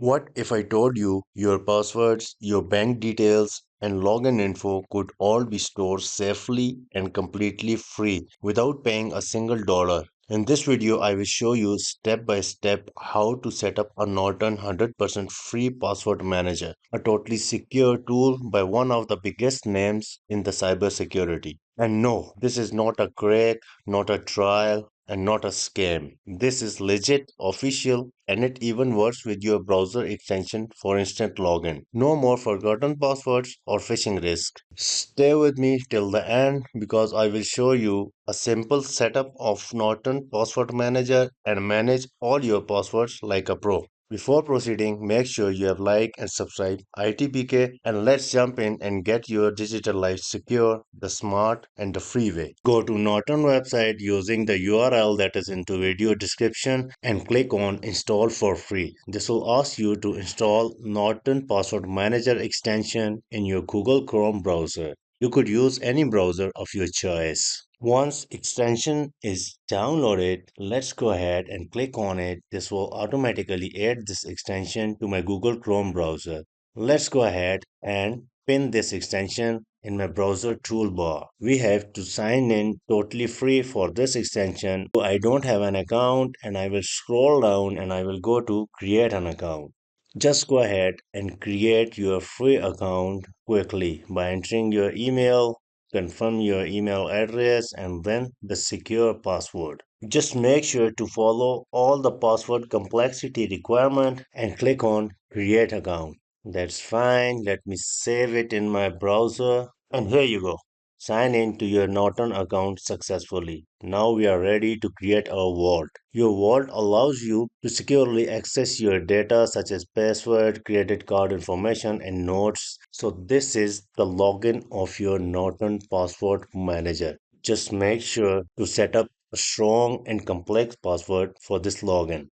What if I told you your passwords, your bank details, and login info could all be stored safely and completely free without paying a single dollar? In this video, I will show you step by step how to set up a Norton 100% free password manager, a totally secure tool by one of the biggest names in the cybersecurity. And no, this is not a crack, not a trial, and not a scam. This is legit, official, and it even works with your browser extension for instant login. No more forgotten passwords or phishing risk. Stay with me till the end because I will show you a simple setup of Norton Password Manager and manage all your passwords like a pro. Before proceeding, make sure you have like and subscribe ITPK and let's jump in and get your digital life secure, the smart and the free way. Go to Norton website using the URL that is into video description and click on install for free. This will ask you to install Norton Password Manager extension in your Google Chrome browser. You could use any browser of your choice. Once extension is downloaded, let's go ahead and click on it. This will automatically add this extension to my Google Chrome browser. Let's go ahead and pin this extension in my browser toolbar. We have to sign in totally free for this extension. I don't have an account and I will scroll down and I will go to create an account. Just go ahead and create your free account quickly by entering your email, confirm your email address, and then the secure password. Just make sure to follow all the password complexity requirement and click on create account. That's fine. Let me save it in my browser. And here you go. Sign in to your Norton account successfully. Now we are ready to create our vault. Your vault allows you to securely access your data such as password, credit card information, and notes. So this is the login of your Norton Password Manager. Just make sure to set up a strong and complex password for this login.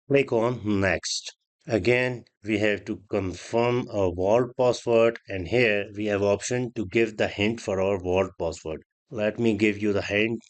Click on next. Again, we have to confirm our vault password and here we have option to give the hint for our vault password. Let me give you the hint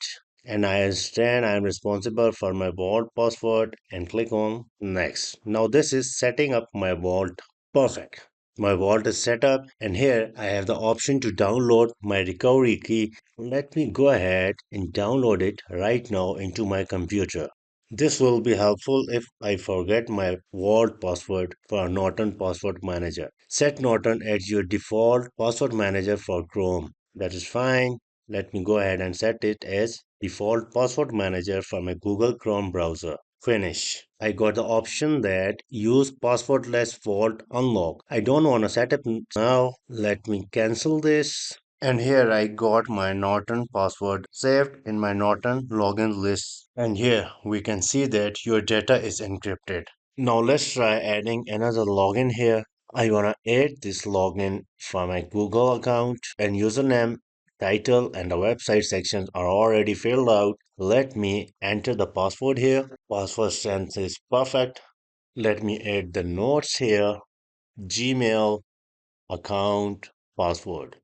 and I understand I am responsible for my vault password and click on next. Now this is setting up my vault. Perfect. My vault is set up and here I have the option to download my recovery key. Let me go ahead and download it right now into my computer. This will be helpful if I forget my vault password for Norton Password Manager. Set Norton as your default password manager for Chrome. That is fine. Let me go ahead and set it as default password manager for my Google Chrome browser. Finish. I got the option that use passwordless vault unlock. I don't want to set up now. Let me cancel this. And here I got my Norton password saved in my Norton login list. And here we can see that your data is encrypted. Now let's try adding another login here. I wanna add this login for my Google account and username, title and the website sections are already filled out. Let me enter the password here. Password strength is perfect. Let me add the notes here. Gmail, account, password.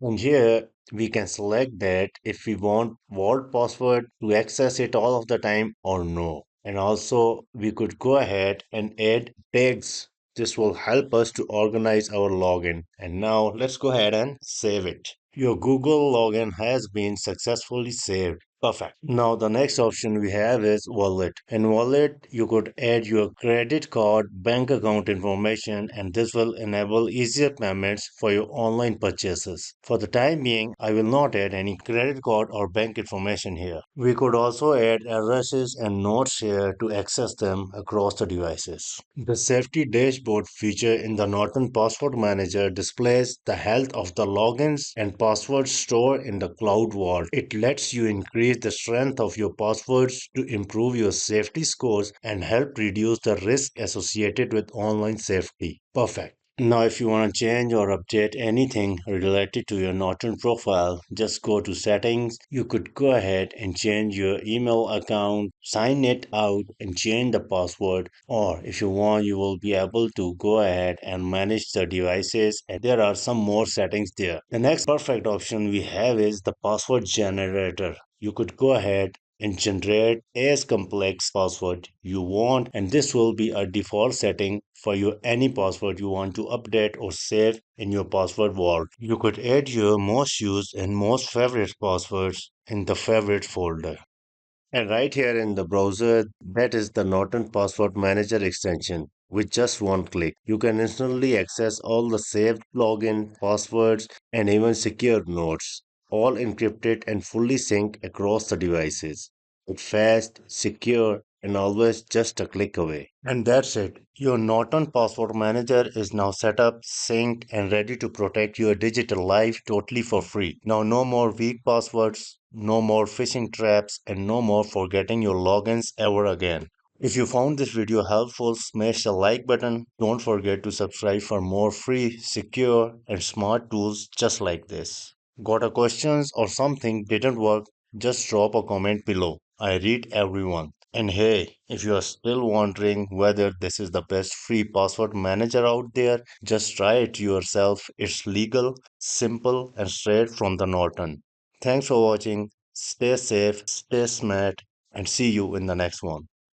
And here we can select that if we want vault password to access it all of the time or no. And also we could go ahead and add tags. This will help us to organize our login. And now let's go ahead and save it. Your Google login has been successfully saved. Perfect. Now the next option we have is wallet. In wallet, you could add your credit card, bank account information, and this will enable easier payments for your online purchases. For the time being, I will not add any credit card or bank information here. We could also add addresses and notes here to access them across the devices. The safety dashboard feature in the Norton Password Manager displays the health of the logins and passwords stored in the cloud vault. It lets you increase the strength of your passwords to improve your safety scores and help reduce the risk associated with online safety. Perfect. Now, if you want to change or update anything related to your Norton profile, just go to settings. You could go ahead and change your email account, sign it out, and change the password. Or if you want, you will be able to go ahead and manage the devices. And there are some more settings there. The next perfect option we have is the password generator. You could go ahead and generate as complex password you want, and this will be a default setting for your any password you want to update or save in your password vault. You could add your most used and most favorite passwords in the favorite folder. And right here in the browser, that is the Norton Password Manager extension. With just one click, you can instantly access all the saved login, passwords, and even secure notes, all encrypted and fully synced across the devices. It's fast, secure, and always just a click away. And that's it. Your Norton Password Manager is now set up, synced, and ready to protect your digital life totally for free. Now, no more weak passwords, no more phishing traps, and no more forgetting your logins ever again. If you found this video helpful, smash the like button. Don't forget to subscribe for more free, secure, and smart tools just like this. Got a questions or something didn't work? Just drop a comment below. I read everyone. And hey, if you are still wondering whether this is the best free password manager out there, just try it yourself. It's legal, simple, and straight from the Norton. Thanks for watching. Stay safe, stay smart, and see you in the next one.